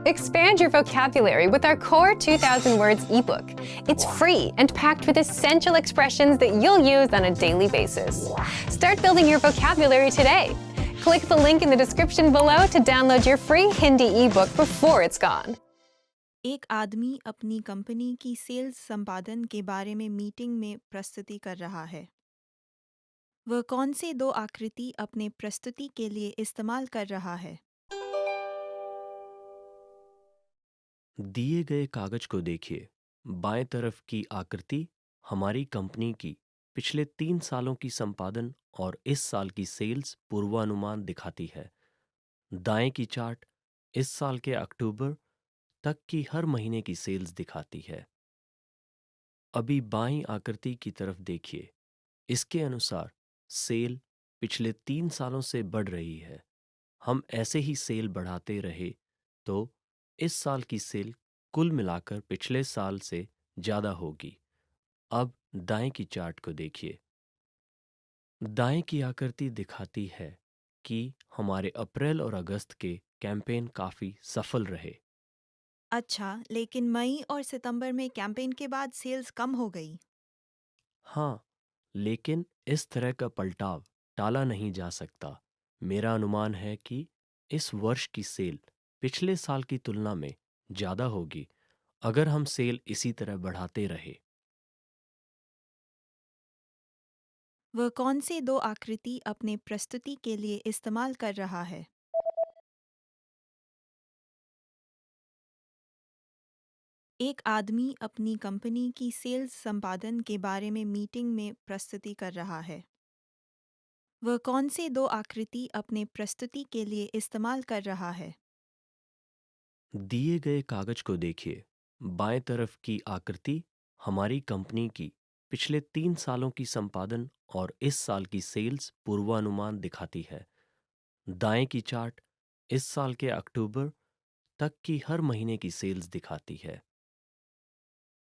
Expand your vocabulary with our Core 2000 Words ebook. It's free and packed with essential expressions that you'll use on a daily basis. Start building your vocabulary today. Click the link in the description below to download your free Hindi ebook before it's gone. एक आदमी अपनी company की sales संपादन के बारे में meeting में प्रस्तुति कर रहा है। वह कौन से दो आकृति अपने प्रस्तुति के लिए इस्तेमाल कर रहा है? दिए गए कागज को देखिए। बाएं तरफ की आकृति हमारी कंपनी की पिछले 3 सालों की संपादन और इस साल की सेल्स पूर्वानुमान दिखाती है। दाएं की चार्ट इस साल के अक्टूबर तक की हर महीने की सेल्स दिखाती है। अभी बाईं आकृति की तरफ देखिए। इसके अनुसार सेल पिछले 3 सालों से बढ़ रही है। हम ऐसे ही सेल बढ़ाते रहे तो इस साल की सेल कुल मिलाकर पिछले साल से ज़्यादा होगी। अब दाएं की चार्ट को देखिए। दाएं की आकृति दिखाती है कि हमारे अप्रैल और अगस्त के कैंपेन काफ़ी सफल रहे। अच्छा, लेकिन मई और सितंबर में कैंपेन के बाद सेल्स कम हो गई। हाँ, लेकिन इस तरह का पलटाव टाला नहीं जा सकता। मेरा अनुमान है कि इस वर्ष की सेल पिछले साल की तुलना में ज़्यादा होगी अगर हम सेल इसी तरह बढ़ाते रहे। वह कौन से दो आकृति अपने प्रस्तुति के लिए इस्तेमाल कर रहा है? एक आदमी अपनी कंपनी की सेल्स संपादन के बारे में मीटिंग में प्रस्तुति कर रहा है। वह कौन से दो आकृति अपने प्रस्तुति के लिए इस्तेमाल कर रहा है? दिए गए कागज को देखिए। बाएं तरफ की आकृति हमारी कंपनी की पिछले 3 सालों की संपादन और इस साल की सेल्स पूर्वानुमान दिखाती है। दाएं की चार्ट इस साल के अक्टूबर तक की हर महीने की सेल्स दिखाती है।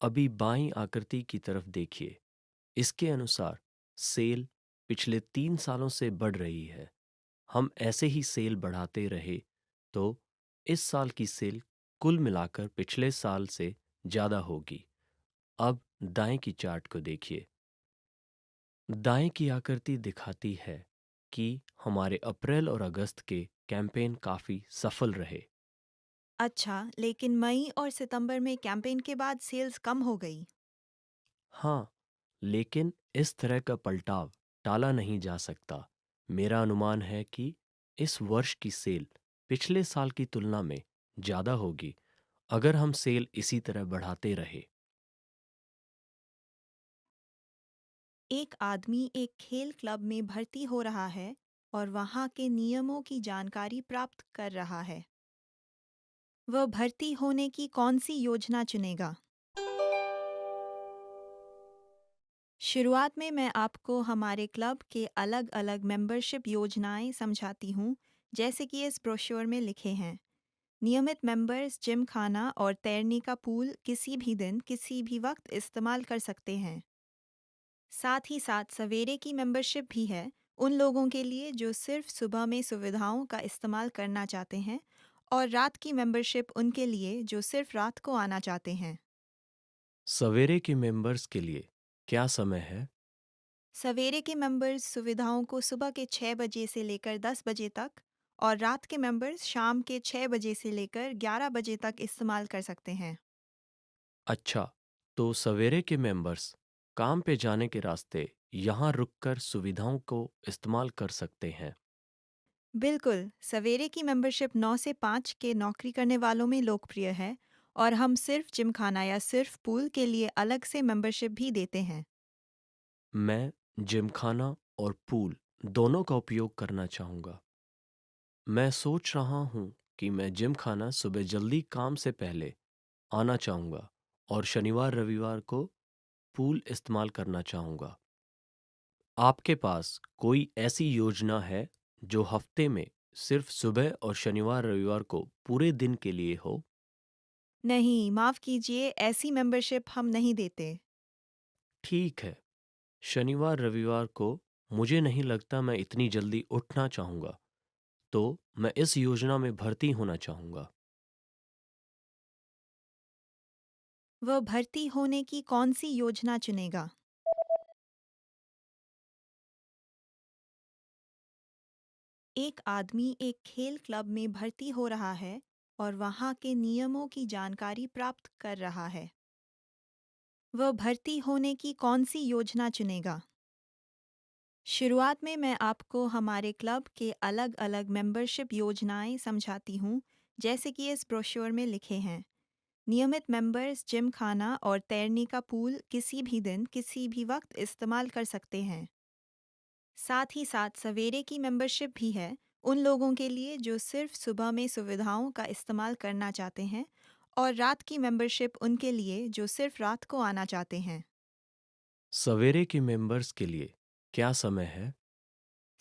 अभी बाईं आकृति की तरफ देखिए। इसके अनुसार सेल पिछले 3 सालों से बढ़ रही है। हम ऐसे ही सेल बढ़ाते रहे तो इस साल की सेल कुल मिलाकर पिछले साल से ज़्यादा होगी। अब दाएं की चार्ट को देखिए। दाएं की आकृति दिखाती है कि हमारे अप्रैल और अगस्त के कैंपेन काफ़ी सफल रहे। अच्छा, लेकिन मई और सितंबर में कैंपेन के बाद सेल्स कम हो गई। हाँ, लेकिन इस तरह का पलटाव टाला नहीं जा सकता। मेरा अनुमान है कि इस वर्ष की सेल पिछले साल की तुलना में ज़्यादा होगी अगर हम सेल इसी तरह बढ़ाते रहे। एक आदमी एक खेल क्लब में भर्ती हो रहा है और वहाँ के नियमों की जानकारी प्राप्त कर रहा है। वह भर्ती होने की कौन सी योजना चुनेगा? शुरुआत में मैं आपको हमारे क्लब के अलग-अलग मेंबरशिप योजनाएं समझाती हूँ, जैसे कि इस ब्रोशर में लिखे हैं। नियमित मेंबर्स जिम खाना और तैरने का पूल किसी भी दिन, किसी भी वक्त इस्तेमाल कर सकते हैं। साथ ही साथ सवेरे की मेंबरशिप भी है, उन लोगों के लिए जो सिर्फ सुबह में सुविधाओं का इस्तेमाल करना चाहते हैं, और रात की मेंबरशिप उनके लिए जो सिर्फ रात को आना चाहते हैं। सवेरे के मेंबर्स के लिए क्या समय है? सवेरे के मेंबर्स सुविधाओं को सुबह के 6 बजे से लेकर 10 बजे तक, और रात के मेंबर्स शाम के 6 बजे से लेकर 11 बजे तक इस्तेमाल कर सकते हैं। अच्छा, तो सवेरे के मेंबर्स काम पे जाने के रास्ते यहाँ रुककर सुविधाओं को इस्तेमाल कर सकते हैं। बिल्कुल, सवेरे की मेंबरशिप 9 से 5 के नौकरी करने वालों में लोकप्रिय है, और हम सिर्फ जिमखाना या सिर्फ पूल के लिए अलग से मेंबरशिप भी देते हैं। मैं जिमखाना और पूल दोनों का उपयोग करना चाहूँगा। मैं सोच रहा हूँ कि मैं जिमखाना सुबह जल्दी काम से पहले आना चाहूँगा और शनिवार रविवार को पूल इस्तेमाल करना चाहूँगा। आपके पास कोई ऐसी योजना है जो हफ्ते में सिर्फ सुबह और शनिवार रविवार को पूरे दिन के लिए हो? नहीं, माफ़ कीजिए, ऐसी मेंबरशिप हम नहीं देते। ठीक है, शनिवार रविवार को मुझे नहीं लगता मैं इतनी जल्दी उठना चाहूँगा, तो मैं इस योजना में भर्ती होना चाहूँगा। वह भर्ती होने की कौन सी योजना चुनेगा? एक आदमी एक खेल क्लब में भर्ती हो रहा है और वहाँ के नियमों की जानकारी प्राप्त कर रहा है। वह भर्ती होने की कौन सी योजना चुनेगा? शुरुआत में मैं आपको हमारे क्लब के अलग-अलग मेंबरशिप योजनाएं समझाती हूँ, जैसे कि इस ब्रोशर में लिखे हैं। नियमित मेंबर्स जिम खाना और तैरने का पूल किसी भी दिन, किसी भी वक्त इस्तेमाल कर सकते हैं। साथ ही साथ सवेरे की मेंबरशिप भी है, उन लोगों के लिए जो सिर्फ सुबह में सुविधाओं का इस्तेमाल करना चाहते हैं, और रात की मेंबरशिप उनके लिए जो सिर्फ रात को आना चाहते हैं। सवेरे के मेंबर्स के लिए क्या समय है?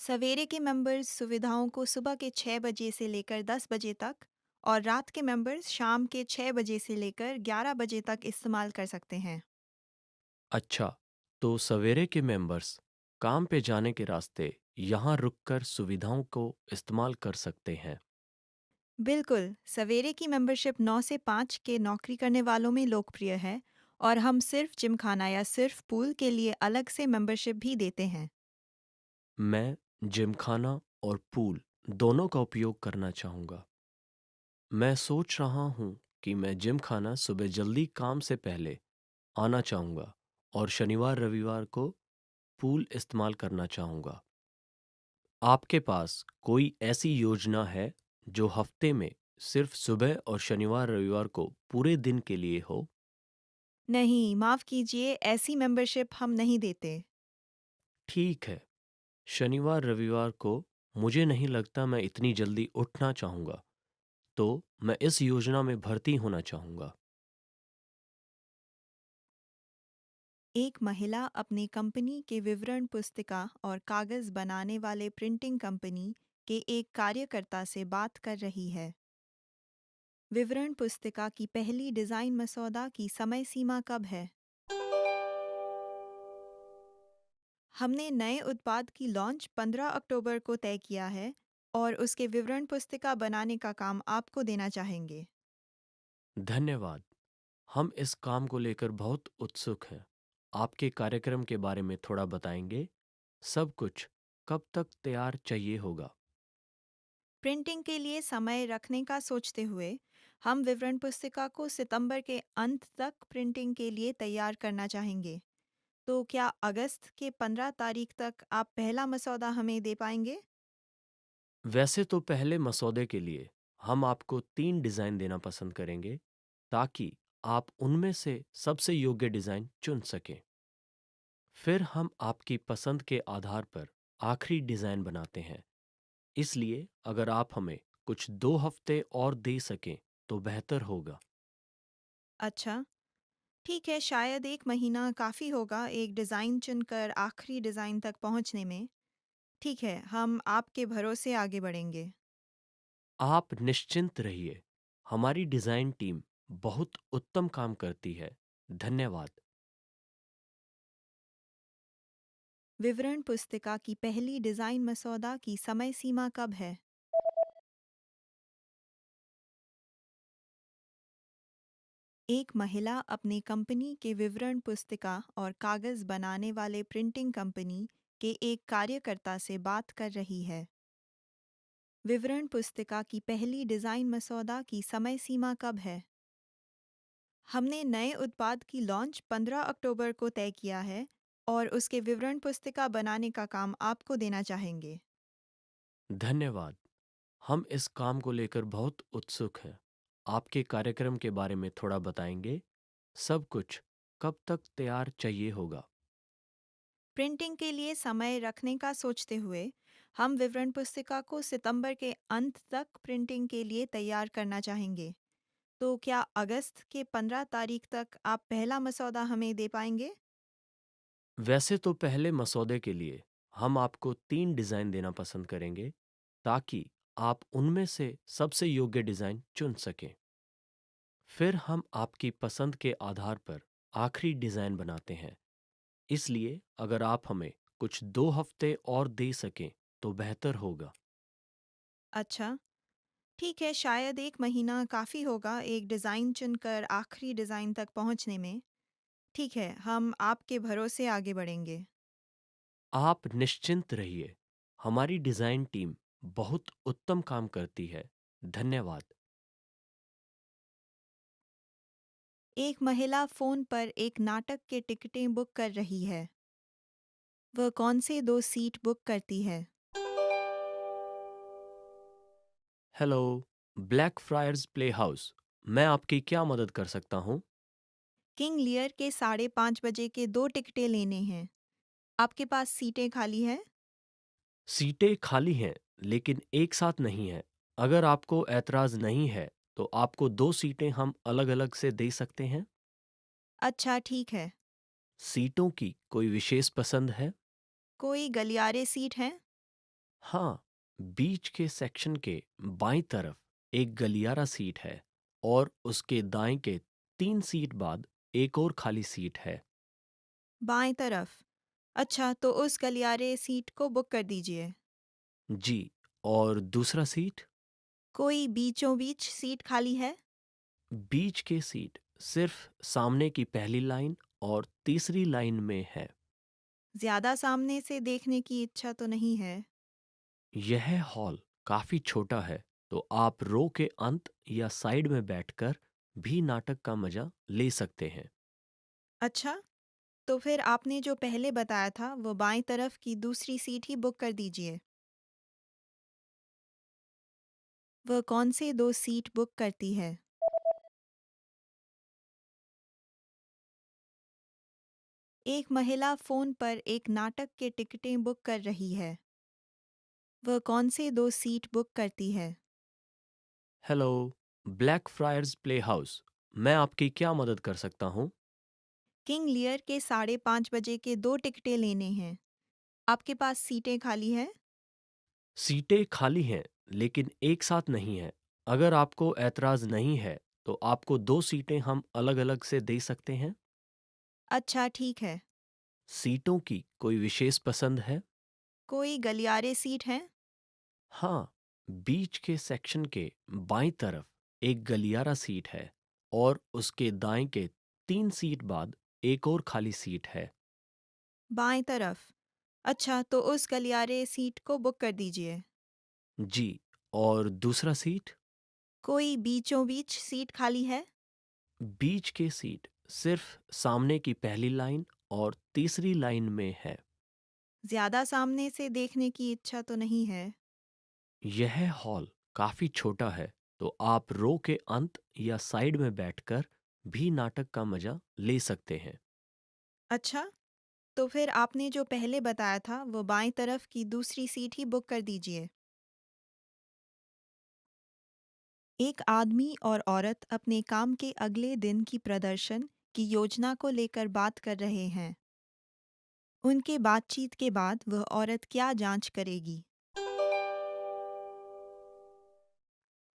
सवेरे के मेंबर्स सुविधाओं को सुबह के 6 बजे से लेकर 10 बजे तक, और रात के मेंबर्स शाम के 6 बजे से लेकर 11 बजे तक इस्तेमाल कर सकते हैं। अच्छा, तो सवेरे के मेंबर्स काम पे जाने के रास्ते यहाँ रुककर सुविधाओं को इस्तेमाल कर सकते हैं। बिल्कुल, सवेरे की मेंबरशिप 9 से 5 के नौकरी करने वालों में लोकप्रिय है, और हम सिर्फ जिमखाना या सिर्फ पूल के लिए अलग से मेंबरशिप भी देते हैं। मैं जिमखाना और पूल दोनों का उपयोग करना चाहूँगा। मैं सोच रहा हूँ कि मैं जिमखाना सुबह जल्दी काम से पहले आना चाहूँगा और शनिवार रविवार को पूल इस्तेमाल करना चाहूँगा। आपके पास कोई ऐसी योजना है जो हफ्ते में सिर्फ सुबह और शनिवार रविवार को पूरे दिन के लिए हो? नहीं, माफ़ कीजिए, ऐसी मेंबरशिप हम नहीं देते। ठीक है, शनिवार रविवार को मुझे नहीं लगता मैं इतनी जल्दी उठना चाहूँगा, तो मैं इस योजना में भर्ती होना चाहूँगा। एक महिला अपनी कंपनी के विवरण पुस्तिका और कागज बनाने वाले प्रिंटिंग कंपनी के एक कार्यकर्ता से बात कर रही है। विवरण पुस्तिका की पहली डिज़ाइन मसौदा की समय सीमा कब है? हमने नए उत्पाद की लॉन्च 15 अक्टूबर को तय किया है, और उसके विवरण पुस्तिका बनाने का काम आपको देना चाहेंगे। धन्यवाद। हम इस काम को लेकर बहुत उत्सुक हैं। आपके कार्यक्रम के बारे में थोड़ा बताएंगे? सब कुछ कब तक तैयार चाहिए होगा? प्रिंटिंग के लिए समय रखने का सोचते हुए, हम विवरण पुस्तिका को सितंबर के अंत तक प्रिंटिंग के लिए तैयार करना चाहेंगे। तो क्या अगस्त के 15 तारीख तक आप पहला मसौदा हमें दे पाएंगे? वैसे तो पहले मसौदे के लिए हम आपको 3 डिज़ाइन देना पसंद करेंगे, ताकि आप उनमें से सबसे योग्य डिज़ाइन चुन सकें। फिर हम आपकी पसंद के आधार पर आखिरी डिज़ाइन बनाते हैं। इसलिए अगर आप हमें कुछ 2 हफ्ते और दे सकें तो बेहतर होगा। अच्छा, ठीक है, शायद 1 महीना काफ़ी होगा एक डिज़ाइन चुनकर आखिरी डिज़ाइन तक पहुंचने में। ठीक है, हम आपके भरोसे आगे बढ़ेंगे। आप निश्चिंत रहिए, हमारी डिज़ाइन टीम बहुत उत्तम काम करती है। धन्यवाद। विवरण पुस्तिका की पहली डिज़ाइन मसौदा की समय सीमा कब है? एक महिला अपनी कंपनी के विवरण पुस्तिका और कागज बनाने वाले प्रिंटिंग कंपनी के एक कार्यकर्ता से बात कर रही है। विवरण पुस्तिका की पहली डिज़ाइन मसौदा की समय सीमा कब है? हमने नए उत्पाद की लॉन्च 15 अक्टूबर को तय किया है, और उसके विवरण पुस्तिका बनाने का काम आपको देना चाहेंगे। धन्यवाद। हम इस काम को लेकर बहुत उत्सुक हैं। आपके कार्यक्रम के बारे में थोड़ा बताएंगे? सब कुछ कब तक तैयार चाहिए होगा? प्रिंटिंग के लिए समय रखने का सोचते हुए, हम विवरण पुस्तिका को सितंबर के अंत तक प्रिंटिंग के लिए तैयार करना चाहेंगे। तो क्या अगस्त के 15 तारीख तक आप पहला मसौदा हमें दे पाएंगे? वैसे तो पहले मसौदे के लिए हम आपको 3 डिज़ाइन देना पसंद करेंगे, ताकि आप उनमें से सबसे योग्य डिज़ाइन चुन सकें। फिर हम आपकी पसंद के आधार पर आखिरी डिज़ाइन बनाते हैं। इसलिए अगर आप हमें कुछ 2 हफ्ते और दे सकें तो बेहतर होगा। अच्छा, ठीक है, शायद 1 महीना काफ़ी होगा एक डिज़ाइन चुनकर आखिरी डिज़ाइन तक पहुँचने में। ठीक है, हम आपके भरोसे आगे बढ़ेंगे। आप निश्चिंत रहिए, हमारी डिज़ाइन टीम बहुत उत्तम काम करती है। धन्यवाद। एक महिला फ़ोन पर एक नाटक के टिकटें बुक कर रही है। वह कौन से 2 सीट बुक करती है? Hello, black fryers play house. मैं आपकी क्या मदद कर सकता हूँ? किंग लियर के 5:30 बजे के 2 टिकटें लेने हैं। आपके पास सीटें खाली हैं? सीटें खाली हैं, लेकिन एक साथ नहीं हैं। अगर आपको ऐतराज़ नहीं है, तो आपको 2 सीटें हम अलग-अलग से दे सकते हैं। अच्छा, ठीक है। सीटों की कोई विशेष पसंद है? कोई गलियारे सीट हैं? हाँ, बीच के सेक्शन के बाईं तरफ एक गलियारा सीट है और उसके दाएं के 3 सीट बाद एक और खाली सीट है। बाएँ तरफ। अच्छा, तो उस गलियारे सीट को बुक कर दीजिए। जी, और दूसरा सीट? कोई बीचों-बीच सीट खाली है? बीच के सीट सिर्फ सामने की पहली लाइन और तीसरी लाइन में है। ज़्यादा सामने से देखने की इच्छा तो नहीं है। यह हॉल काफी छोटा है, तो आप रो के अंत या साइड में बैठकर भी नाटक का मजा ले सकते हैं। अच्छा, तो फिर आपने जो पहले बताया था, वो बाएँ तरफ की दूसरी सीट ही बुक कर दीजिए। वह कौन से 2 सीट बुक करती है? एक महिला फ़ोन पर एक नाटक के टिकटें बुक कर रही है। वह कौन से 2 सीट बुक करती है? Hello, black fryers play house. मैं आपकी क्या मदद कर सकता हूँ? किंग लियर के 5:30 बजे के 2 टिकटें लेने हैं। आपके पास सीटें खाली हैं? सीटें खाली हैं, लेकिन एक साथ नहीं हैं। अगर आपको ऐतराज़ नहीं है, तो आपको 2 सीटें हम अलग-अलग से दे सकते हैं। अच्छा, ठीक है। सीटों की कोई विशेष पसंद है? कोई गलियारे सीट हैं? हाँ, बीच के सेक्शन के बाईं तरफ एक गलियारा सीट है और उसके दाएं के 3 सीट बाद एक और खाली सीट है। बाएँ तरफ। अच्छा, तो उस गलियारे सीट को बुक कर दीजिए। जी, और दूसरा सीट? कोई बीचों-बीच सीट खाली है? बीच के सीट सिर्फ सामने की पहली लाइन और तीसरी लाइन में है। ज़्यादा सामने से देखने की इच्छा तो नहीं है। यह हॉल काफी छोटा है, तो आप रो के अंत या साइड में बैठकर भी नाटक का मजा ले सकते हैं। अच्छा, तो फिर आपने जो पहले बताया था, वो बाएँ तरफ की दूसरी सीट ही बुक कर दीजिए। एक आदमी और औरत अपने काम के अगले दिन की प्रदर्शन की योजना को लेकर बात कर रहे हैं। उनके बातचीत के बाद वह औरत क्या जांच करेगी?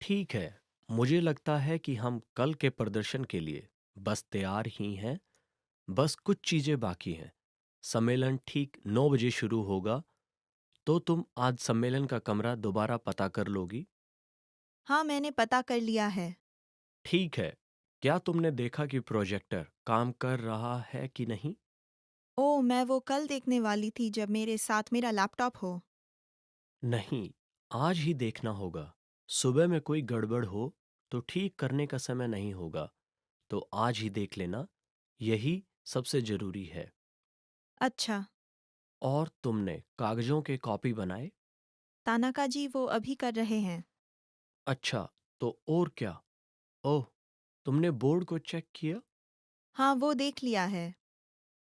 ठीक है, मुझे लगता है कि हम कल के प्रदर्शन के लिए बस तैयार ही हैं। बस कुछ चीजें बाकी हैं। सम्मेलन ठीक 9 बजे शुरू होगा, तो तुम आज सम्मेलन का कमरा दोबारा पता कर लोगी? हाँ, मैंने पता कर लिया है। ठीक है। क्या तुमने देखा कि प्रोजेक्टर काम कर रहा है कि नहीं? ओह, मैं वो कल देखने वाली थी जब मेरे साथ मेरा लैपटॉप हो। नहीं, आज ही देखना होगा। सुबह में कोई गड़बड़ हो तो ठीक करने का समय नहीं होगा, तो आज ही देख लेना। यही सबसे जरूरी है। अच्छा, और तुमने कागजों के कॉपी बनाए? तानाका जी वो अभी कर रहे हैं। अच्छा, तो और क्या? ओह, तुमने बोर्ड को चेक किया? हाँ, वो देख लिया है।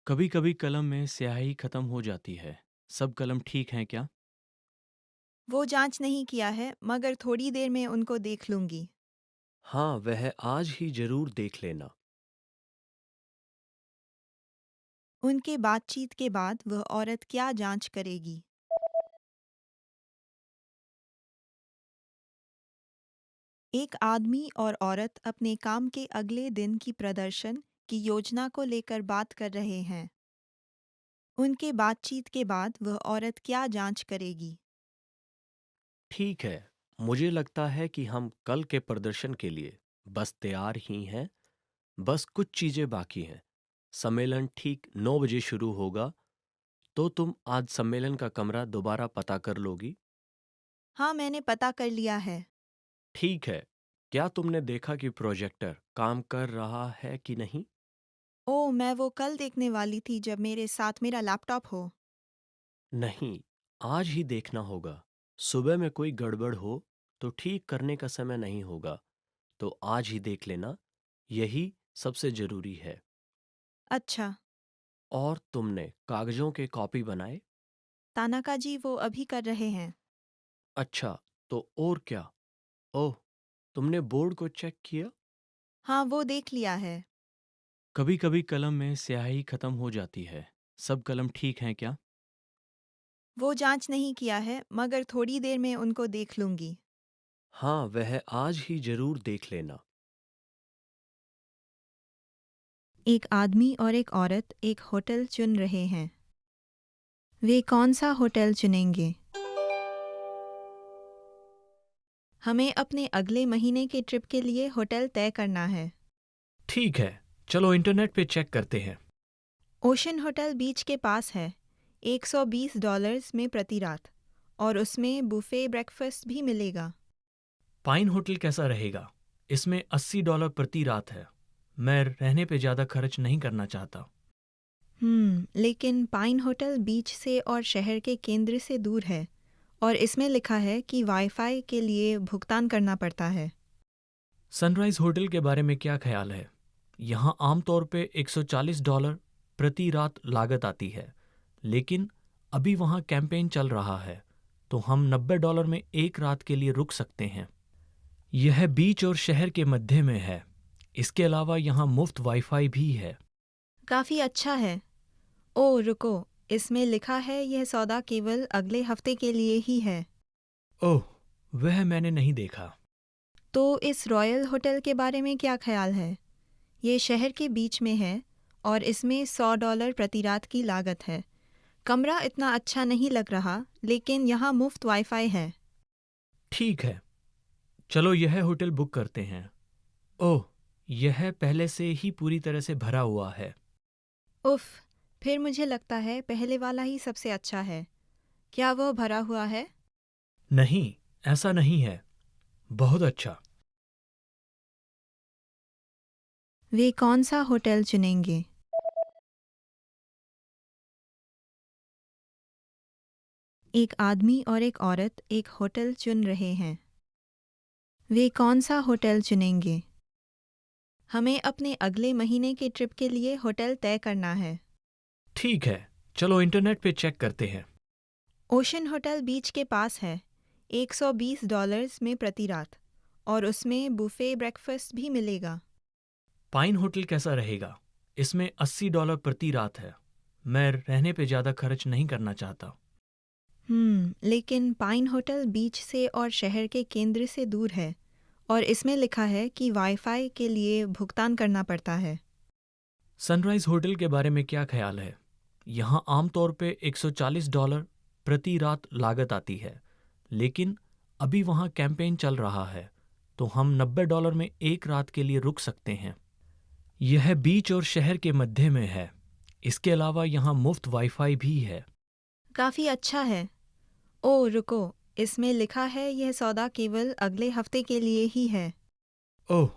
कभी कभी कलम में स्याही खत्म हो जाती है। सब कलम ठीक हैं क्या? वो जांच नहीं किया है, मगर थोड़ी देर में उनको देख लूंगी। हाँ, वह आज ही जरूर देख लेना। उनके बातचीत के बाद वह औरत क्या जांच करेगी? एक आदमी और औरत अपने काम के अगले दिन की प्रदर्शन की योजना को लेकर बात कर रहे हैं। उनके बातचीत के बाद वह औरत क्या जांच करेगी? ठीक है, मुझे लगता है कि हम कल के प्रदर्शन के लिए बस तैयार ही हैं। बस कुछ चीजें बाकी हैं। सम्मेलन ठीक 9 बजे शुरू होगा, तो तुम आज सम्मेलन का कमरा दोबारा पता कर लोगी? हाँ, मैंने पता कर लिया है। ठीक है। क्या तुमने देखा कि प्रोजेक्टर काम कर रहा है कि नहीं? ओह, मैं वो कल देखने वाली थी जब मेरे साथ मेरा लैपटॉप हो। नहीं, आज ही देखना होगा। सुबह में कोई गड़बड़ हो तो ठीक करने का समय नहीं होगा, तो आज ही देख लेना। यही सबसे जरूरी है। अच्छा, और तुमने कागजों के कॉपी बनाए? तानाका जी वो अभी कर रहे हैं। अच्छा, तो और क्या? ओह, तुमने बोर्ड को चेक किया? हाँ, वो देख लिया है। कभी कभी कलम में स्याही खत्म हो जाती है। सब कलम ठीक हैं क्या? वो जांच नहीं किया है, मगर थोड़ी देर में उनको देख लूंगी। हाँ, वह आज ही जरूर देख लेना। एक आदमी और एक औरत एक होटल चुन रहे हैं। वे कौन सा होटल चुनेंगे? हमें अपने अगले महीने के ट्रिप के लिए होटल तय करना है। ठीक है, चलो इंटरनेट पे चेक करते हैं। ओशन होटल बीच के पास है, $120 में प्रति रात, और उसमें बुफे ब्रेकफास्ट भी मिलेगा। पाइन होटल कैसा रहेगा? इसमें $80 प्रति रात है। मैं रहने पे ज़्यादा खर्च नहीं करना चाहता। लेकिन पाइन होटल बीच से और शहर के केंद्र से दूर है, और इसमें लिखा है कि वाईफाई के लिए भुगतान करना पड़ता है। सनराइज होटल के बारे में क्या ख्याल है? यहाँ आमतौर पे $140 प्रति रात लागत आती है, लेकिन अभी वहाँ कैंपेन चल रहा है, तो हम $90 में एक रात के लिए रुक सकते हैं। यह बीच और शहर के मध्य में है। इसके अलावा यहाँ मुफ्त वाईफाई भी है। काफ़ी अच्छा है। ओह रुको, इसमें लिखा है यह सौदा केवल अगले हफ्ते के लिए ही है। ओह, वह मैंने नहीं देखा। तो इस रॉयल होटल के बारे में क्या ख्याल है? ये शहर के बीच में है और इसमें $100 प्रति रात की लागत है। कमरा इतना अच्छा नहीं लग रहा, लेकिन यहाँ मुफ्त वाईफाई है। ठीक है, चलो यह होटल बुक करते हैं। ओह, यह पहले से ही पूरी तरह से भरा हुआ है। उफ़, फिर मुझे लगता है पहले वाला ही सबसे अच्छा है। क्या वह भरा हुआ है? नहीं, ऐसा नहीं है। बहुत अच्छा। वे कौन सा होटल चुनेंगे? एक आदमी और एक औरत एक होटल चुन रहे हैं। वे कौन सा होटल चुनेंगे? हमें अपने अगले महीने के ट्रिप के लिए होटल तय करना है। ठीक है, चलो इंटरनेट पे चेक करते हैं। ओशन होटल बीच के पास है, $120 में प्रति रात, और उसमें बुफे ब्रेकफास्ट भी मिलेगा। पाइन होटल कैसा रहेगा? इसमें $80 प्रति रात है। मैं रहने पे ज़्यादा खर्च नहीं करना चाहता। लेकिन पाइन होटल बीच से और शहर के केंद्र से दूर है, और इसमें लिखा है कि वाईफाई के लिए भुगतान करना पड़ता है। सनराइज होटल के बारे में क्या ख्याल है? यहाँ आमतौर पे $140 प्रति रात लागत आती है, लेकिन अभी वहाँ कैंपेन चल रहा है, तो हम $90 में एक रात के लिए रुक सकते हैं। यह बीच और शहर के मध्य में है। इसके अलावा यहाँ मुफ्त वाईफाई भी है। काफ़ी अच्छा है। ओह रुको, इसमें लिखा है यह सौदा केवल अगले हफ्ते के लिए ही है। ओह,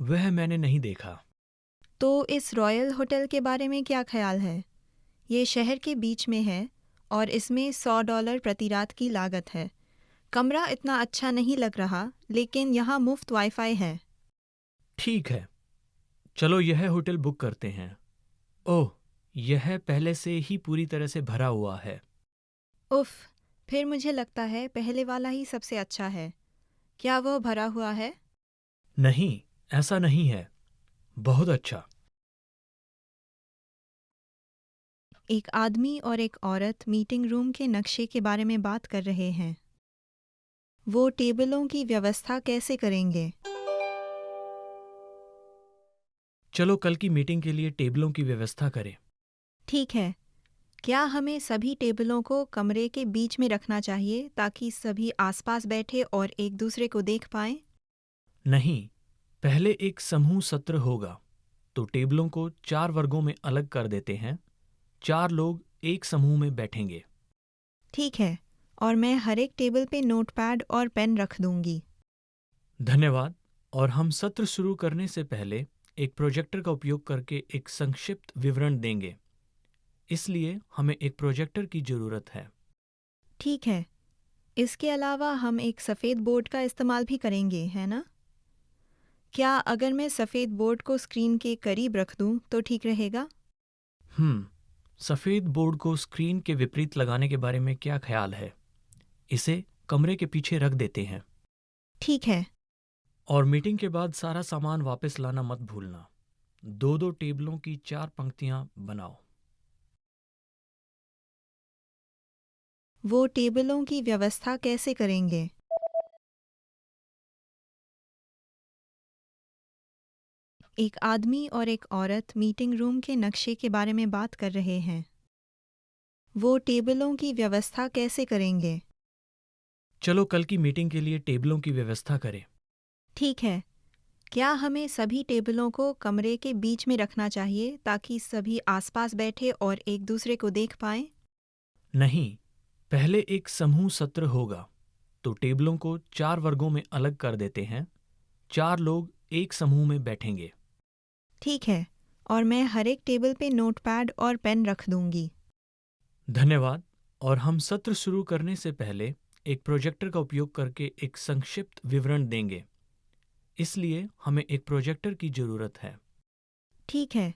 वह मैंने नहीं देखा। तो इस रॉयल होटल के बारे में क्या ख्याल है? ये शहर के बीच में है और इसमें $100 प्रति रात की लागत है। कमरा इतना अच्छा नहीं लग रहा, लेकिन यहाँ मुफ्त वाईफाई है। ठीक है, चलो यह होटल बुक करते हैं। ओह, यह पहले से ही पूरी तरह से भरा हुआ है। उफ़, फिर मुझे लगता है पहले वाला ही सबसे अच्छा है। क्या वह भरा हुआ है? नहीं, ऐसा नहीं है। बहुत अच्छा। एक आदमी और एक औरत मीटिंग रूम के नक्शे के बारे में बात कर रहे हैं। वो टेबलों की व्यवस्था कैसे करेंगे? चलो कल की मीटिंग के लिए टेबलों की व्यवस्था करें। ठीक है। क्या हमें सभी टेबलों को कमरे के बीच में रखना चाहिए ताकि सभी आसपास बैठे और एक दूसरे को देख पाएं? नहीं, पहले एक समूह सत्र होगा, तो टेबलों को 4 वर्गों में अलग कर देते हैं। 4 लोग एक समूह में बैठेंगे। ठीक है, और मैं हर एक टेबल पे नोटपैड और पेन रख दूंगी। धन्यवाद। और हम सत्र शुरू करने से पहले एक प्रोजेक्टर का उपयोग करके एक संक्षिप्त विवरण देंगे। इसलिए हमें एक प्रोजेक्टर की ज़रूरत है। ठीक है, इसके अलावा हम एक सफ़ेद बोर्ड का इस्तेमाल भी करेंगे, है ना? क्या अगर मैं सफ़ेद बोर्ड को स्क्रीन के करीब रख दूं तो ठीक रहेगा? सफ़ेद बोर्ड को स्क्रीन के विपरीत लगाने के बारे में क्या ख्याल है? इसे कमरे के पीछे रख देते हैं। ठीक है। और मीटिंग के बाद सारा सामान वापस लाना मत भूलना। 2-2 टेबलों की 4 पंक्तियां बनाओ। वो टेबलों की व्यवस्था कैसे करेंगे? एक आदमी और एक औरत मीटिंग रूम के नक्शे के बारे में बात कर रहे हैं। वो टेबलों की व्यवस्था कैसे करेंगे? चलो कल की मीटिंग के लिए टेबलों की व्यवस्था करें। ठीक है। क्या हमें सभी टेबलों को कमरे के बीच में रखना चाहिए ताकि सभी आसपास बैठे और एक दूसरे को देख पाएं? नहीं, पहले एक समूह सत्र होगा, तो टेबलों को 4 वर्गों में अलग कर देते हैं। 4 लोग एक समूह में बैठेंगे। ठीक है, और मैं हर एक टेबल पे नोटपैड और पेन रख दूंगी। धन्यवाद। और हम सत्र शुरू करने से पहले एक प्रोजेक्टर का उपयोग करके एक संक्षिप्त विवरण देंगे। इसलिए हमें एक प्रोजेक्टर की ज़रूरत है। ठीक है,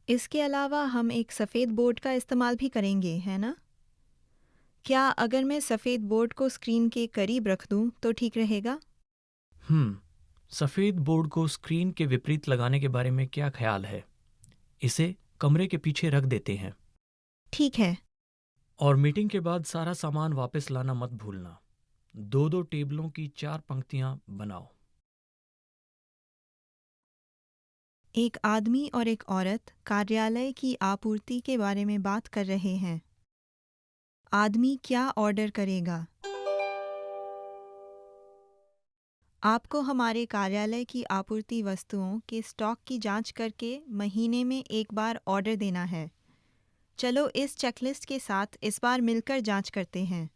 इसके अलावा हम एक सफ़ेद बोर्ड का इस्तेमाल भी करेंगे, है ना? क्या अगर मैं सफ़ेद बोर्ड को स्क्रीन के करीब रख दूं तो ठीक रहेगा? सफ़ेद बोर्ड को स्क्रीन के विपरीत लगाने के बारे में क्या ख्याल है? इसे कमरे के पीछे रख देते हैं। ठीक है। और मीटिंग के बाद सारा सामान वापस लाना मत भूलना। 2-2 टेबलों की 4 पंक्तियां बनाओ। एक आदमी और एक औरत कार्यालय की आपूर्ति के बारे में बात कर रहे हैं। आदमी क्या ऑर्डर करेगा? आपको हमारे कार्यालय की आपूर्ति वस्तुओं के स्टॉक की जांच करके महीने में एक बार ऑर्डर देना है। चलो इस चेकलिस्ट के साथ इस बार मिलकर जांच करते हैं।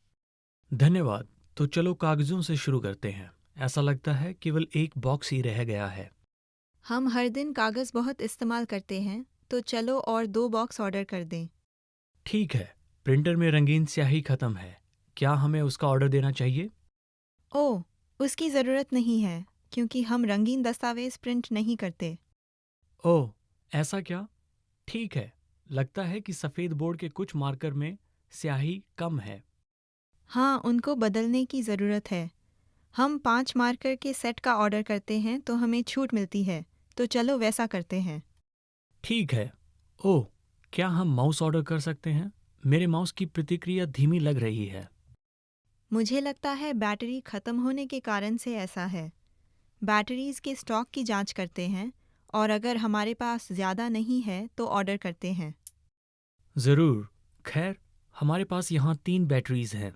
धन्यवाद। तो चलो कागजों से शुरू करते हैं। ऐसा लगता है केवल एक बॉक्स ही रह गया है। हम हर दिन कागज़ बहुत इस्तेमाल करते हैं, तो चलो और 2 बॉक्स ऑर्डर कर दें। ठीक है, प्रिंटर में रंगीन स्याही खत्म है। क्या हमें उसका ऑर्डर देना चाहिए? ओह, उसकी ज़रूरत नहीं है, क्योंकि हम रंगीन दस्तावेज़ प्रिंट नहीं करते। ओह, ऐसा क्या? ठीक है, लगता है कि सफ़ेद बोर्ड के कुछ मार्कर में स्याही कम है। हाँ, उनको बदलने की ज़रूरत है। हम 5 मार्कर के सेट का ऑर्डर करते हैं तो हमें छूट मिलती है, तो चलो वैसा करते हैं। ठीक है। ओह, क्या हम माउस ऑर्डर कर सकते हैं? मेरे माउस की प्रतिक्रिया धीमी लग रही है। मुझे लगता है बैटरी ख़त्म होने के कारण से ऐसा है। बैटरीज़ के स्टॉक की जांच करते हैं और अगर हमारे पास ज़्यादा नहीं है तो ऑर्डर करते हैं। ज़रूर। खैर, हमारे पास यहाँ 3 बैटरीज हैं।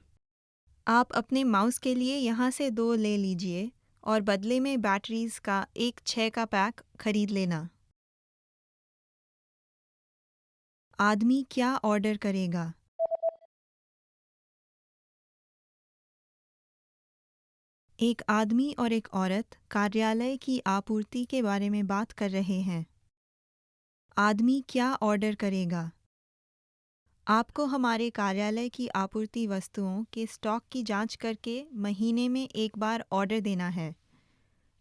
आप अपने माउस के लिए यहाँ से 2 ले लीजिए और बदले में बैटरीज़ का एक 6 का पैक खरीद लेना। आदमी क्या ऑर्डर करेगा? एक आदमी और एक औरत कार्यालय की आपूर्ति के बारे में बात कर रहे हैं। आदमी क्या ऑर्डर करेगा? आपको हमारे कार्यालय की आपूर्ति वस्तुओं के स्टॉक की जांच करके महीने में एक बार ऑर्डर देना है।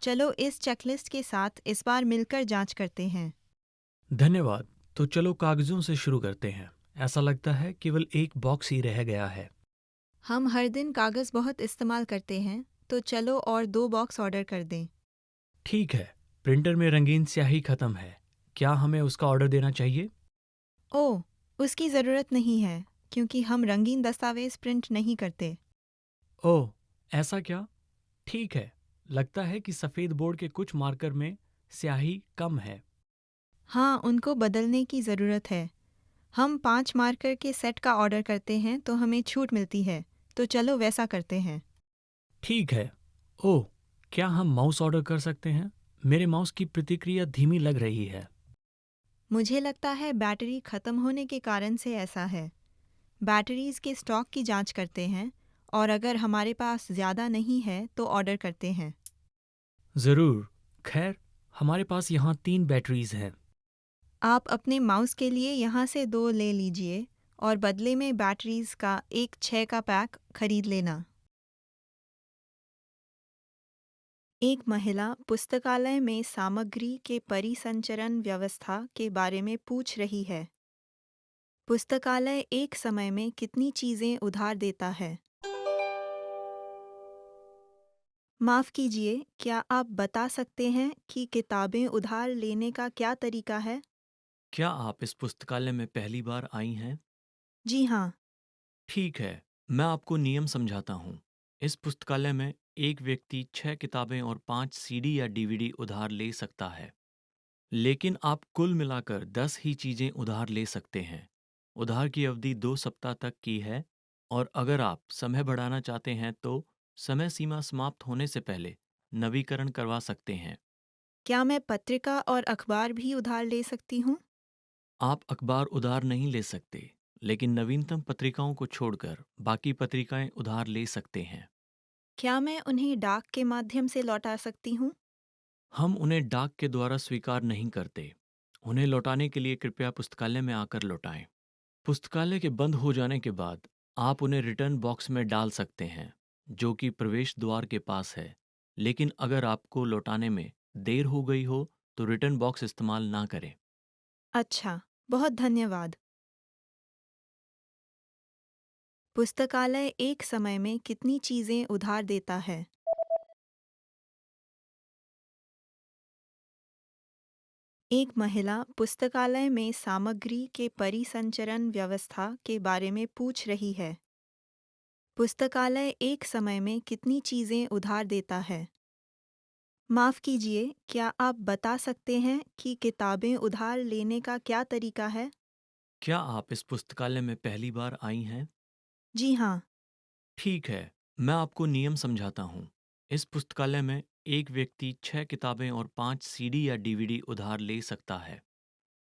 चलो इस चेकलिस्ट के साथ इस बार मिलकर जांच करते हैं। धन्यवाद। तो चलो कागजों से शुरू करते हैं। ऐसा लगता है केवल एक बॉक्स ही रह गया है। हम हर दिन कागज़ बहुत इस्तेमाल करते हैं, तो चलो और 2 बॉक्स ऑर्डर कर दें। ठीक है, प्रिंटर में रंगीन स्याही खत्म है। क्या हमें उसका ऑर्डर देना चाहिए? ओह, उसकी ज़रूरत नहीं है, क्योंकि हम रंगीन दस्तावेज़ प्रिंट नहीं करते। ओह, ऐसा क्या? ठीक है, लगता है कि सफ़ेद बोर्ड के कुछ मार्कर में स्याही कम है। हाँ, उनको बदलने की ज़रूरत है। हम 5 मार्कर के सेट का ऑर्डर करते हैं तो हमें छूट मिलती है, तो चलो वैसा करते हैं। ठीक है। ओह, क्या हम माउस ऑर्डर कर सकते हैं? मेरे माउस की प्रतिक्रिया धीमी लग रही है। मुझे लगता है बैटरी खत्म होने के कारण से ऐसा है। बैटरीज के स्टॉक की जांच करते हैं और अगर हमारे पास ज़्यादा नहीं है तो ऑर्डर करते हैं। ज़रूर। खैर, हमारे पास यहाँ 3 बैटरीज हैं। आप अपने माउस के लिए यहाँ से 2 ले लीजिए और बदले में बैटरीज का एक 6 का पैक खरीद लेना। एक महिला पुस्तकालय में सामग्री के परिसंचरण व्यवस्था के बारे में पूछ रही है। पुस्तकालय एक समय में कितनी चीजें उधार देता है? माफ कीजिए, क्या आप बता सकते हैं कि किताबें उधार लेने का क्या तरीका है? क्या आप इस पुस्तकालय में पहली बार आई हैं? जी हाँ। ठीक है, मैं आपको नियम समझाता हूँ। इस पुस्तकालय में एक व्यक्ति 6 किताबें और 5 सीडी या डीवीडी उधार ले सकता है, लेकिन आप कुल मिलाकर 10 ही चीज़ें उधार ले सकते हैं। उधार की अवधि 2 सप्ताह तक की है और अगर आप समय बढ़ाना चाहते हैं तो समय सीमा समाप्त होने से पहले नवीकरण करवा सकते हैं। क्या मैं पत्रिका और अखबार भी उधार ले सकती हूँ? आप अखबार उधार नहीं ले सकते, लेकिन नवीनतम पत्रिकाओं को छोड़कर बाकी पत्रिकाएं उधार ले सकते हैं। क्या मैं उन्हें डाक के माध्यम से लौटा सकती हूँ? हम उन्हें डाक के द्वारा स्वीकार नहीं करते। उन्हें लौटाने के लिए कृपया पुस्तकालय में आकर लौटाएं। पुस्तकालय के बंद हो जाने के बाद आप उन्हें रिटर्न बॉक्स में डाल सकते हैं, जो कि प्रवेश द्वार के पास है। लेकिन अगर आपको लौटाने में देर हो गई हो तो रिटर्न बॉक्स इस्तेमाल ना करें। अच्छा, बहुत धन्यवाद। पुस्तकालय एक समय में कितनी चीजें उधार देता है? एक महिला पुस्तकालय में सामग्री के परिसंचरण व्यवस्था के बारे में पूछ रही है। पुस्तकालय एक समय में कितनी चीजें उधार देता है? माफ कीजिए, क्या आप बता सकते हैं कि किताबें उधार लेने का क्या तरीका है? क्या आप इस पुस्तकालय में पहली बार आई हैं? जी हाँ। ठीक है, मैं आपको नियम समझाता हूँ। इस पुस्तकालय में एक व्यक्ति 6 किताबें और 5 सीडी या डीवीडी उधार ले सकता है,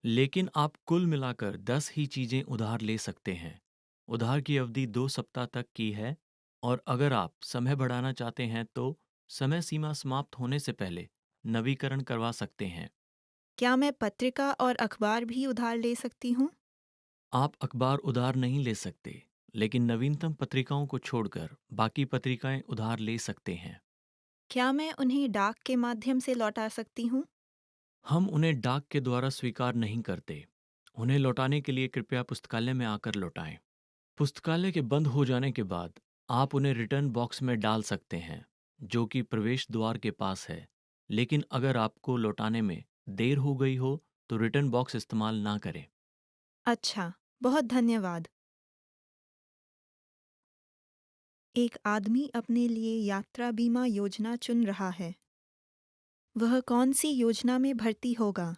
लेकिन आप कुल मिलाकर 10 ही चीज़ें उधार ले सकते हैं। उधार की अवधि 2 सप्ताह तक की है और अगर आप समय बढ़ाना चाहते हैं तो समय सीमा समाप्त होने से पहले नवीकरण करवा सकते हैं। क्या मैं पत्रिका और अखबार भी उधार ले सकती हूँ? आप अखबार उधार नहीं ले सकते, लेकिन नवीनतम पत्रिकाओं को छोड़कर बाकी पत्रिकाएं उधार ले सकते हैं। क्या मैं उन्हें डाक के माध्यम से लौटा सकती हूँ? हम उन्हें डाक के द्वारा स्वीकार नहीं करते। उन्हें लौटाने के लिए कृपया पुस्तकालय में आकर लौटाएं। पुस्तकालय के बंद हो जाने के बाद आप उन्हें रिटर्न बॉक्स में डाल सकते हैं, जो कि प्रवेश द्वार के पास है। लेकिन अगर आपको लौटाने में देर हो गई हो तो रिटर्न बॉक्स इस्तेमाल ना करें। अच्छा, बहुत धन्यवाद। एक आदमी अपने लिए यात्रा बीमा योजना चुन रहा है। वह कौन सी योजना में भर्ती होगा?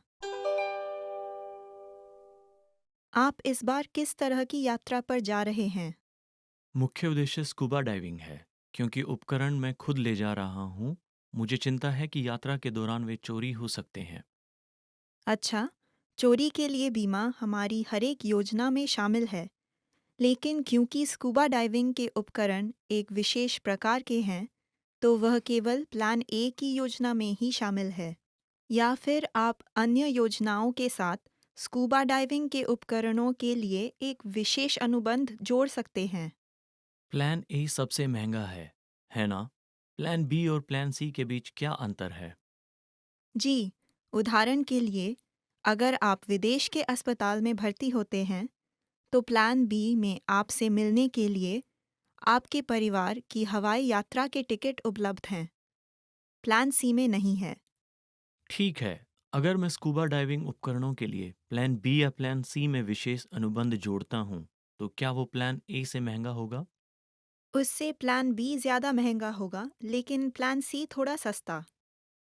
आप इस बार किस तरह की यात्रा पर जा रहे हैं? मुख्य उद्देश्य स्कूबा डाइविंग है। क्योंकि उपकरण मैं खुद ले जा रहा हूँ, मुझे चिंता है कि यात्रा के दौरान वे चोरी हो सकते हैं। अच्छा, चोरी के लिए बीमा हमारी हर एक योजना में शामिल है, लेकिन क्योंकि स्कूबा डाइविंग के उपकरण एक विशेष प्रकार के हैं, तो वह केवल प्लान ए की योजना में ही शामिल है। या फिर आप अन्य योजनाओं के साथ स्कूबा डाइविंग के उपकरणों के लिए एक विशेष अनुबंध जोड़ सकते हैं। प्लान ए सबसे महंगा है ना? प्लान बी और प्लान सी के बीच क्या अंतर है? जी, उदाहरण के लिए, अगर आप विदेश के अस्पताल में भर्ती होते हैं, तो प्लान बी में आपसे मिलने के लिए आपके परिवार की हवाई यात्रा के टिकट उपलब्ध हैं। प्लान सी में नहीं है। ठीक है, अगर मैं स्कूबा डाइविंग उपकरणों के लिए प्लान बी या प्लान सी में विशेष अनुबंध जोड़ता हूँ, तो क्या वो प्लान ए से महंगा होगा? उससे प्लान बी ज़्यादा महंगा होगा, लेकिन प्लान सी थोड़ा सस्ता।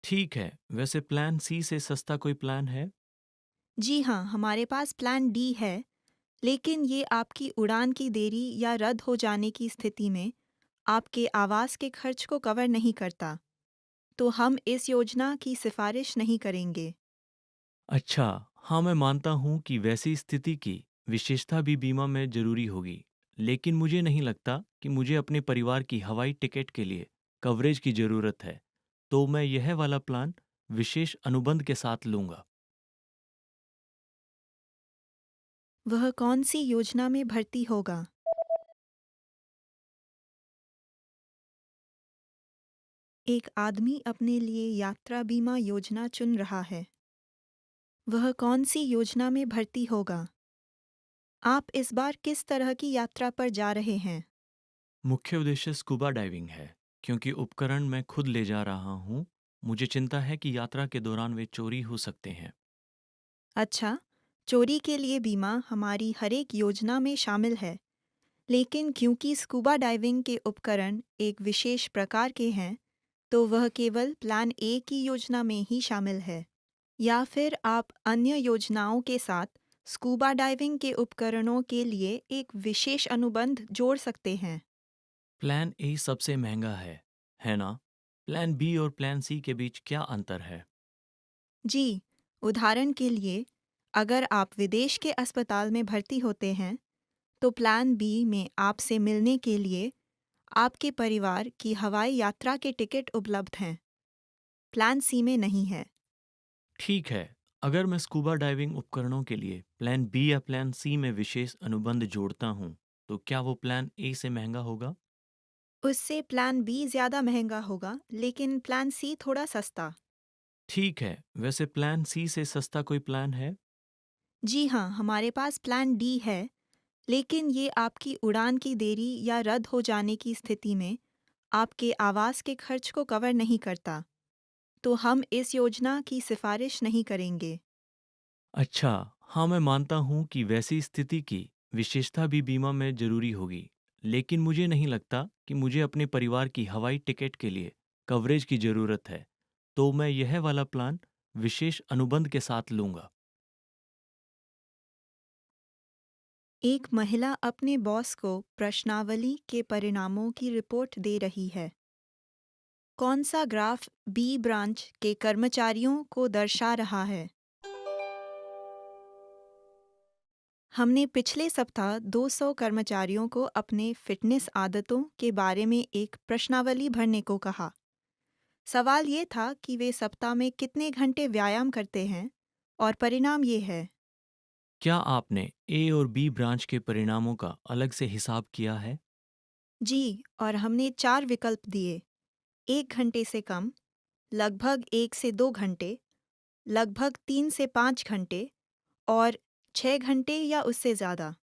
ठीक है, वैसे प्लान सी से सस्ता कोई प्लान है? जी हाँ, हमारे पास प्लान डी है, लेकिन ये आपकी उड़ान की देरी या रद्द हो जाने की स्थिति में आपके आवास के खर्च को कवर नहीं करता, तो हम इस योजना की सिफारिश नहीं करेंगे। अच्छा, हाँ मैं मानता हूँ कि वैसी स्थिति की विशेषता भी बीमा में ज़रूरी होगी, लेकिन मुझे नहीं लगता कि मुझे अपने परिवार की हवाई टिकट के लिए कवरेज की ज़रूरत है, तो मैं यह वाला प्लान विशेष अनुबंध के साथ लूँगा। वह कौन सी योजना में भर्ती होगा? एक आदमी अपने लिए यात्रा बीमा योजना चुन रहा है। वह कौन सी योजना में भर्ती होगा? आप इस बार किस तरह की यात्रा पर जा रहे हैं? मुख्य उद्देश्य स्कूबा डाइविंग है, क्योंकि उपकरण मैं खुद ले जा रहा हूँ। मुझे चिंता है कि यात्रा के दौरान वे चोरी हो सकते हैं। अच्छा, चोरी के लिए बीमा हमारी हर एक योजना में शामिल है, लेकिन क्योंकि स्कूबा डाइविंग के उपकरण एक विशेष प्रकार के हैं, तो वह केवल प्लान ए की योजना में ही शामिल है। या फिर आप अन्य योजनाओं के साथ स्कूबा डाइविंग के उपकरणों के लिए एक विशेष अनुबंध जोड़ सकते हैं। प्लान ए सबसे महंगा है ना? प्लान बी और प्लान सी के बीच क्या अंतर है? जी, उदाहरण के लिए, अगर आप विदेश के अस्पताल में भर्ती होते हैं, तो प्लान बी में आपसे मिलने के लिए आपके परिवार की हवाई यात्रा के टिकट उपलब्ध हैं। प्लान सी में नहीं है। ठीक है, अगर मैं स्कूबा डाइविंग उपकरणों के लिए प्लान बी या प्लान सी में विशेष अनुबंध जोड़ता हूँ, तो क्या वो प्लान ए से महंगा होगा? उससे प्लान बी ज़्यादा महंगा होगा, लेकिन प्लान सी थोड़ा सस्ता। ठीक है, वैसे प्लान सी से सस्ता कोई प्लान है? जी हाँ, हमारे पास प्लान डी है, लेकिन ये आपकी उड़ान की देरी या रद्द हो जाने की स्थिति में आपके आवास के खर्च को कवर नहीं करता, तो हम इस योजना की सिफारिश नहीं करेंगे। अच्छा, हाँ मैं मानता हूँ कि वैसी स्थिति की विशेषता भी बीमा में ज़रूरी होगी, लेकिन मुझे नहीं लगता कि मुझे अपने परिवार की हवाई टिकट के लिए कवरेज की ज़रूरत है, तो मैं यह वाला प्लान विशेष अनुबंध के साथ लूँगा। एक महिला अपने बॉस को प्रश्नावली के परिणामों की रिपोर्ट दे रही है। कौन सा ग्राफ बी ब्रांच के कर्मचारियों को दर्शा रहा है? हमने पिछले सप्ताह 200 कर्मचारियों को अपने फिटनेस आदतों के बारे में एक प्रश्नावली भरने को कहा। सवाल ये था कि वे सप्ताह में कितने घंटे व्यायाम करते हैं, और परिणाम ये है। क्या आपने ए और बी ब्रांच के परिणामों का अलग से हिसाब किया है? जी, और हमने 4 विकल्प दिए: 1 घंटे से कम, लगभग 1 से 2 घंटे, लगभग 3 से 5 घंटे और 6 घंटे या उससे ज़्यादा।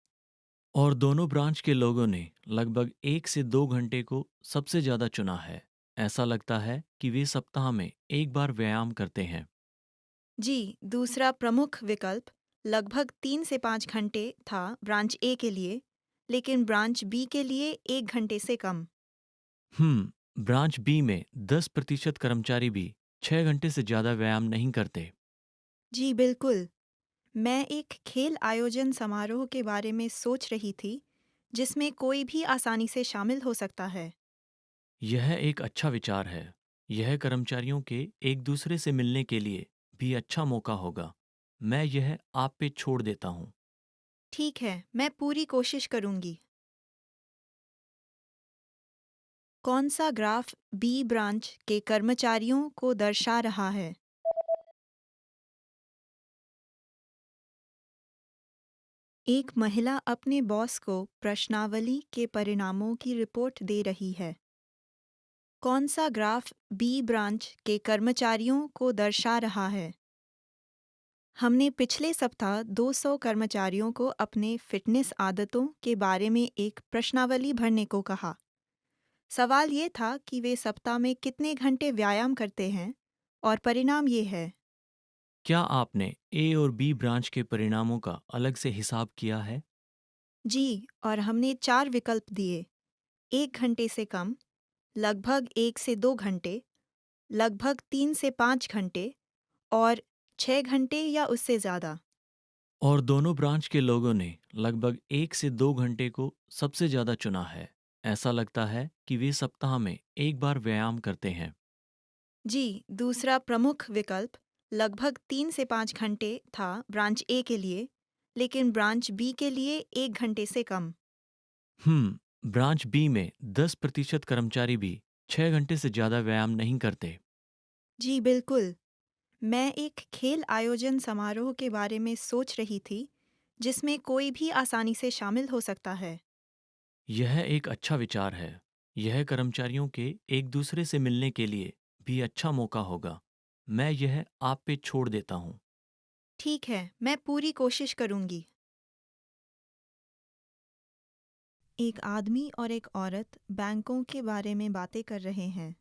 और दोनों ब्रांच के लोगों ने लगभग 1 से 2 घंटे को सबसे ज़्यादा चुना है। ऐसा लगता है कि वे सप्ताह में एक बार व्यायाम करते हैं। जी, दूसरा प्रमुख विकल्प लगभग 3 से 5 घंटे था ब्रांच ए के लिए, लेकिन ब्रांच बी के लिए 1 घंटे से कम। ब्रांच बी में 10% कर्मचारी भी 6 घंटे से ज़्यादा व्यायाम नहीं करते। जी बिल्कुल। मैं एक खेल आयोजन समारोह के बारे में सोच रही थी, जिसमें कोई भी आसानी से शामिल हो सकता है। यह एक अच्छा विचार है। यह कर्मचारियों के एक दूसरे से मिलने के लिए भी अच्छा मौका होगा। मैं यह आप पे छोड़ देता हूँ। ठीक है, मैं पूरी कोशिश करूंगी। कौन सा ग्राफ बी ब्रांच के कर्मचारियों को दर्शा रहा है? एक महिला अपने बॉस को प्रश्नावली के परिणामों की रिपोर्ट दे रही है। कौन सा ग्राफ बी ब्रांच के कर्मचारियों को दर्शा रहा है? हमने पिछले सप्ताह 200 कर्मचारियों को अपने फिटनेस आदतों के बारे में एक प्रश्नावली भरने को कहा। सवाल ये था कि वे सप्ताह में कितने घंटे व्यायाम करते हैं, और परिणाम ये है। क्या आपने ए और बी ब्रांच के परिणामों का अलग से हिसाब किया है? जी, और हमने 4 विकल्प दिए: 1 घंटे से कम, लगभग 1 से 2 घंटे, लगभग 3 से 5 घंटे और 6 घंटे या उससे ज़्यादा। और दोनों ब्रांच के लोगों ने लगभग 1 से 2 घंटे को सबसे ज़्यादा चुना है। ऐसा लगता है कि वे सप्ताह में एक बार व्यायाम करते हैं। जी, दूसरा प्रमुख विकल्प लगभग 3 से 5 घंटे था ब्रांच ए के लिए, लेकिन ब्रांच बी के लिए 1 घंटे से कम। ब्रांच बी में 10% कर्मचारी भी 6 घंटे से ज़्यादा व्यायाम नहीं करते। जी बिल्कुल। मैं एक खेल आयोजन समारोह के बारे में सोच रही थी, जिसमें कोई भी आसानी से शामिल हो सकता है। यह एक अच्छा विचार है। यह कर्मचारियों के एक दूसरे से मिलने के लिए भी अच्छा मौका होगा। मैं यह आप पे छोड़ देता हूँ। ठीक है, मैं पूरी कोशिश करूंगी। एक आदमी और एक औरत बैंकों के बारे में बातें कर रहे हैं।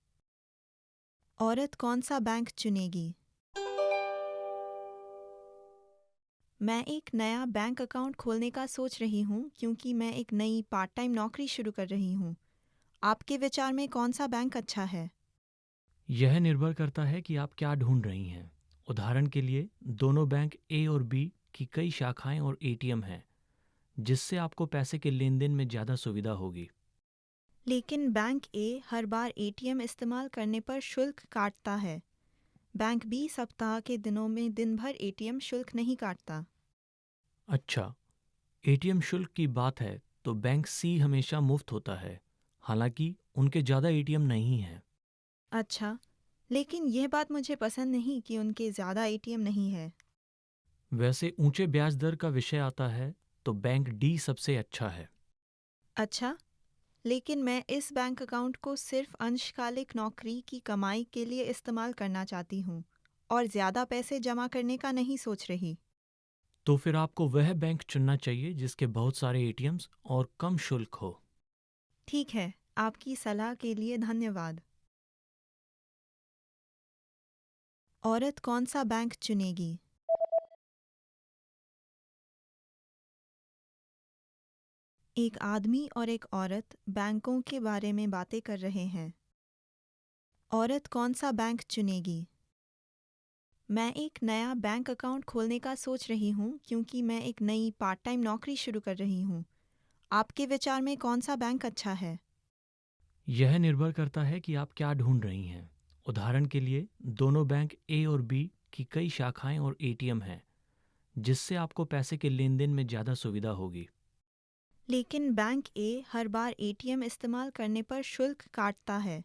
औरत कौन सा बैंक चुनेगी? मैं एक नया बैंक अकाउंट खोलने का सोच रही हूँ क्योंकि मैं एक नई पार्ट टाइम नौकरी शुरू कर रही हूँ। आपके विचार में कौन सा बैंक अच्छा है? यह निर्भर करता है कि आप क्या ढूंढ रही हैं। उदाहरण के लिए, दोनों बैंक ए और बी की कई शाखाएं और एटीएम हैं, जिससे आपको पैसे के लेन देन में ज़्यादा सुविधा होगी। लेकिन बैंक ए हर बार एटीएम इस्तेमाल करने पर शुल्क काटता है। बैंक बी सप्ताह के दिनों में दिन भर एटीएम शुल्क नहीं काटता। अच्छा, एटीएम शुल्क की बात है तो बैंक सी हमेशा मुफ्त होता है, हालांकि उनके ज़्यादा एटीएम नहीं हैं। अच्छा, लेकिन यह बात मुझे पसंद नहीं कि उनके ज़्यादा एटीएम नहीं है। वैसे ऊंचे ब्याज दर का विषय आता है तो बैंक डी सबसे अच्छा है। अच्छा, लेकिन मैं इस बैंक अकाउंट को सिर्फ अंशकालिक नौकरी की कमाई के लिए इस्तेमाल करना चाहती हूँ और ज़्यादा पैसे जमा करने का नहीं सोच रही। तो फिर आपको वह बैंक चुनना चाहिए जिसके बहुत सारे एटीएम्स और कम शुल्क हो। ठीक है, आपकी सलाह के लिए धन्यवाद। औरत कौन सा बैंक चुनेगी? एक आदमी और एक औरत बैंकों के बारे में बातें कर रहे हैं। औरत कौन सा बैंक चुनेगी? मैं एक नया बैंक अकाउंट खोलने का सोच रही हूँ क्योंकि मैं एक नई पार्ट टाइम नौकरी शुरू कर रही हूँ। आपके विचार में कौन सा बैंक अच्छा है? यह निर्भर करता है कि आप क्या ढूंढ रही हैं। उदाहरण के लिए, दोनों बैंक ए और बी की कई शाखाएं और एटीएम हैं, जिससे आपको पैसे के लेन देन में ज़्यादा सुविधा होगी। लेकिन बैंक ए हर बार एटीएम इस्तेमाल करने पर शुल्क काटता है।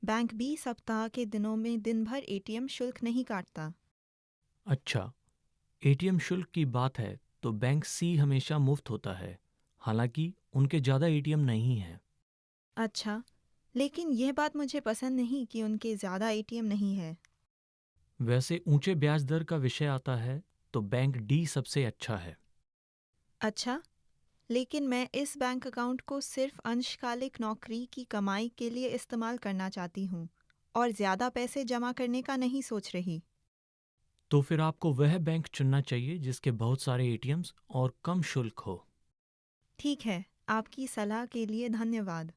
बैंक बी सप्ताह के दिनों में दिन भर एटीएम शुल्क नहीं काटता। अच्छा, एटीएम शुल्क की बात है तो बैंक सी हमेशा मुफ्त होता है, हालांकि उनके ज़्यादा एटीएम नहीं हैं। अच्छा, लेकिन यह बात मुझे पसंद नहीं कि उनके ज़्यादा एटीएम नहीं है। वैसे ऊंचे ब्याज दर का विषय आता है तो बैंक डी सबसे अच्छा है। अच्छा, लेकिन मैं इस बैंक अकाउंट को सिर्फ अंशकालिक नौकरी की कमाई के लिए इस्तेमाल करना चाहती हूँ और ज़्यादा पैसे जमा करने का नहीं सोच रही। तो फिर आपको वह बैंक चुनना चाहिए जिसके बहुत सारे एटीएम्स और कम शुल्क हो। ठीक है, आपकी सलाह के लिए धन्यवाद।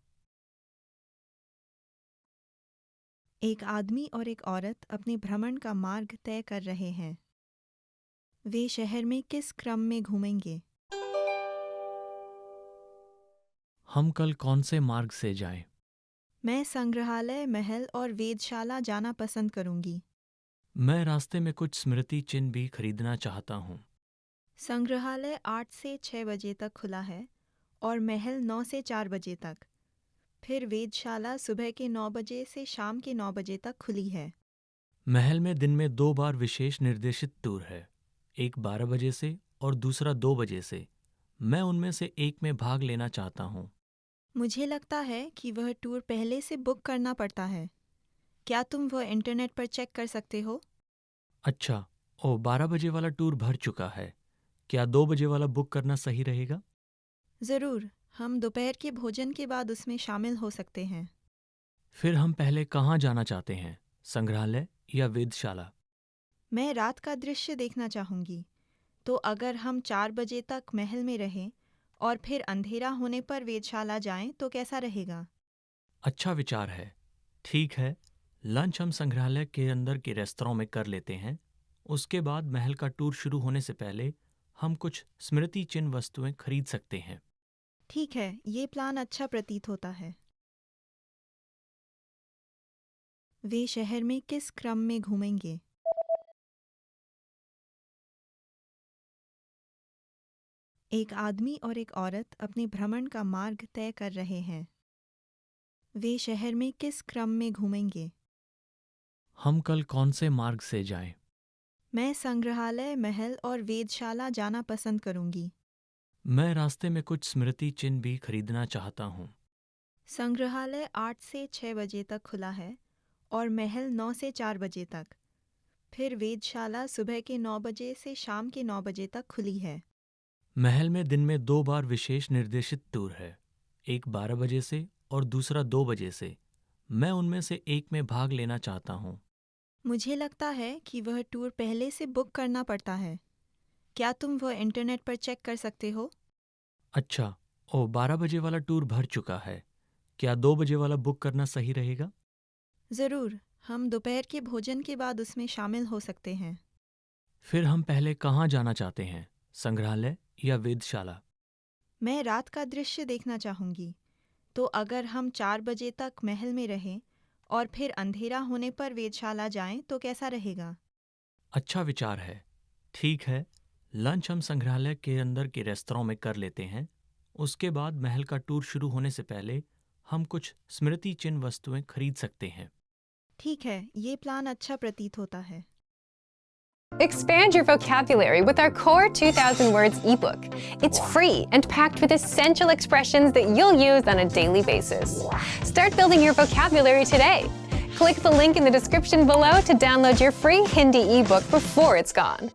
एक आदमी और एक औरत अपने भ्रमण का मार्ग तय कर रहे हैं। वे शहर में किस क्रम में घूमेंगे? हम कल कौन से मार्ग से जाएं? मैं संग्रहालय, महल और वेधशाला जाना पसंद करूंगी। मैं रास्ते में कुछ स्मृति चिन्ह भी खरीदना चाहता हूँ। संग्रहालय 8 से 6 बजे तक खुला है और महल 9 से 4 बजे तक। फिर वेधशाला सुबह के 9 बजे से शाम के 9 बजे तक खुली है। महल में दिन में 2 बार विशेष निर्देशित टूर है, एक 12 बजे से और दूसरा 2 बजे से। मैं उनमें से एक में भाग लेना चाहता हूँ। मुझे लगता है कि वह टूर पहले से बुक करना पड़ता है। क्या तुम वह इंटरनेट पर चेक कर सकते हो? अच्छा, 12 बजे वाला टूर भर चुका है। क्या 2 बजे वाला बुक करना सही रहेगा? ज़रूर, हम दोपहर के भोजन के बाद उसमें शामिल हो सकते हैं। फिर हम पहले कहाँ जाना चाहते हैं, संग्रहालय या वेधशाला? मैं रात का दृश्य देखना चाहूँगी, तो अगर हम 4 बजे तक महल में रहें और फिर अंधेरा होने पर वेधशाला जाएं तो कैसा रहेगा? अच्छा विचार है। ठीक है, लंच हम संग्रहालय के अंदर के रेस्तरां में कर लेते हैं। उसके बाद महल का टूर शुरू होने से पहले हम कुछ स्मृति चिन्ह वस्तुएं खरीद सकते हैं। ठीक है, ये प्लान अच्छा प्रतीत होता है। वे शहर में किस क्रम में घूमेंगे? एक आदमी और एक औरत अपने भ्रमण का मार्ग तय कर रहे हैं। वे शहर में किस क्रम में घूमेंगे? हम कल कौन से मार्ग से जाएं? मैं संग्रहालय, महल और वेधशाला जाना पसंद करूंगी। मैं रास्ते में कुछ स्मृति चिन्ह भी खरीदना चाहता हूँ। संग्रहालय 8 से 6 बजे तक खुला है और महल 9 से 4 बजे तक। फिर वेधशाला सुबह के 9 बजे से शाम के 9 बजे तक खुली है। महल में दिन में 2 बार विशेष निर्देशित टूर है, एक 12 बजे से और दूसरा 2 बजे से। मैं उनमें से एक में भाग लेना चाहता हूँ। मुझे लगता है कि वह टूर पहले से बुक करना पड़ता है। क्या तुम वह इंटरनेट पर चेक कर सकते हो? अच्छा, 12 बजे वाला टूर भर चुका है। क्या 2 बजे वाला बुक करना सही रहेगा? ज़रूर, हम दोपहर के भोजन के बाद उसमें शामिल हो सकते हैं। फिर हम पहले कहाँ जाना चाहते हैं, संग्रहालय या वेधशाला? मैं रात का दृश्य देखना चाहूँगी, तो अगर हम 4 बजे तक महल में रहें और फिर अंधेरा होने पर वेधशाला जाएं तो कैसा रहेगा? अच्छा विचार है। ठीक है, लंच हम संग्रहालय के अंदर के रेस्तरां में कर लेते हैं। उसके बाद महल का टूर शुरू होने से पहले हम कुछ स्मृति चिन्ह वस्तुएं खरीद सकते हैं। ठीक है, ये प्लान अच्छा प्रतीत होता है। Expand your vocabulary with our Core 2000 Words ebook. It's free and packed with essential expressions that you'll use on a daily basis. Start building your vocabulary today. Click the link in the description below to download your free Hindi ebook before it's gone.